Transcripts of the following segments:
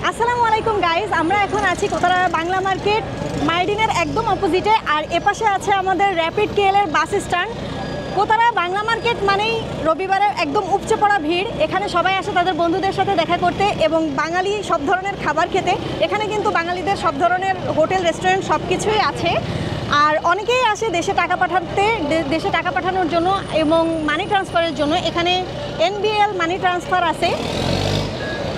আসসালামু আলাইকুম গাইজ, আমরা এখন আছি কোতারা বাংলা মার্কেট মাইডিনের একদম অপোজিটে। আর এপাশে আছে আমাদের র্যাপিড কেএলের বাস স্ট্যান্ড। কোতারা বাংলা মার্কেট মানেই রবিবারে একদম উপচে পড়া ভিড়। এখানে সবাই আসে তাদের বন্ধুদের সাথে দেখা করতে এবং বাঙালি সব ধরনের খাবার খেতে। এখানে কিন্তু বাঙালিদের সব ধরনের হোটেল, রেস্টুরেন্ট সব কিছুই আছে। আর অনেকেই আসে দেশে টাকা পাঠানোর জন্য এবং মানি ট্রান্সফারের জন্য। এখানে NBL মানি ট্রান্সফার আছে।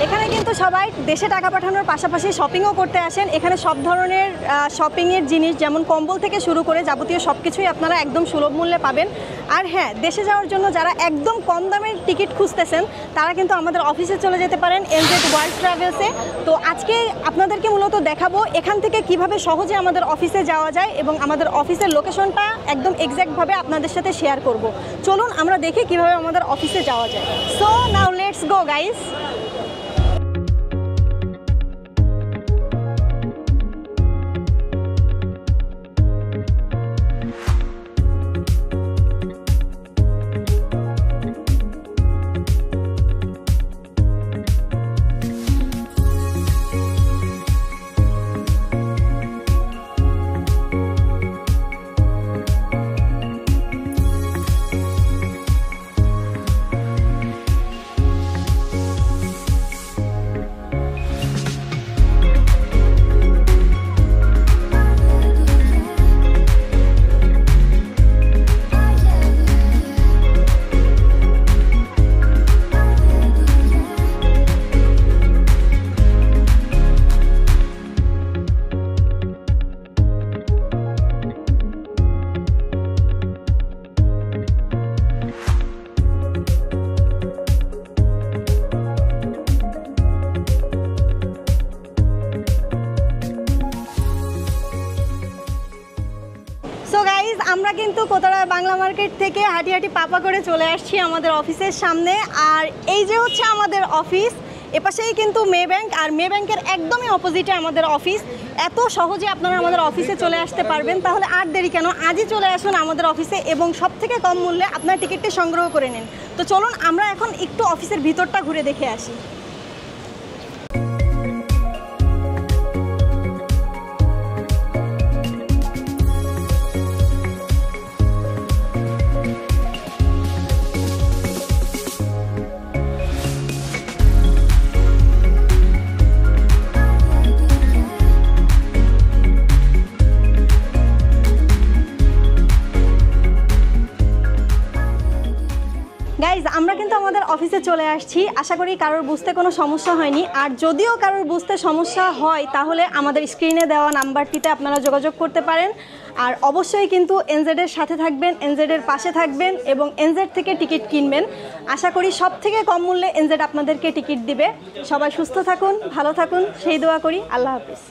এখানে কিন্তু সবাই দেশে টাকা পাঠানোর পাশাপাশি শপিংও করতে আসেন। এখানে সব ধরনের শপিংয়ের জিনিস যেমন কম্বল থেকে শুরু করে যাবতীয় সব কিছুই আপনারা একদম সুলভ মূল্যে পাবেন। আর হ্যাঁ, দেশে যাওয়ার জন্য যারা একদম কম দামের টিকিট খুঁজতেছেন তারা কিন্তু আমাদের অফিসে চলে যেতে পারেন, NZ ওয়ার্ল্ড ট্রাভেলসে। তো আজকে আপনাদেরকে মূলত দেখাবো এখান থেকে কিভাবে সহজে আমাদের অফিসে যাওয়া যায় এবং আমাদের অফিসের লোকেশনটা একদম এক্স্যাক্টভাবে আপনাদের সাথে শেয়ার করব। চলুন আমরা দেখি কিভাবে আমাদের অফিসে যাওয়া যায়। So now let's go guys. আমরা কিন্তু কোতারা বাংলা মার্কেট থেকে হাঁটি হাঁটি পাপা করে চলে আসছি আমাদের অফিসের সামনে। আর এই যে হচ্ছে আমাদের অফিস, এপাশেই কিন্তু মে ব্যাংক, আর মে ব্যাংকের একদমই অপোজিটে আমাদের অফিস। এত সহজে আপনারা আমাদের অফিসে চলে আসতে পারবেন, তাহলে আর দেরি কেন, আজই চলে আসুন আমাদের অফিসে এবং সবথেকে কম মূল্যে আপনার টিকিটটি সংগ্রহ করে নিন। তো চলুন আমরা এখন একটু অফিসের ভিতরটা ঘুরে দেখে আসি। গাইজ, আমরা কিন্তু আমাদের অফিসে চলে আসছি। আশা করি কারোর বুঝতে কোনো সমস্যা হয়নি। আর যদিও কারোর বুঝতে সমস্যা হয় তাহলে আমাদের স্ক্রিনে দেওয়া নাম্বারটিতে আপনারা যোগাযোগ করতে পারেন। আর অবশ্যই কিন্তু NZ এর সাথে থাকবেন, NZ এর পাশে থাকবেন এবং NZ থেকে টিকিট কিনবেন। আশা করি সব থেকে কম মূল্যে NZ আপনাদেরকে টিকিট দিবে। সবাই সুস্থ থাকুন, ভালো থাকুন, সেই দোয়া করি। আল্লাহ হাফিজ।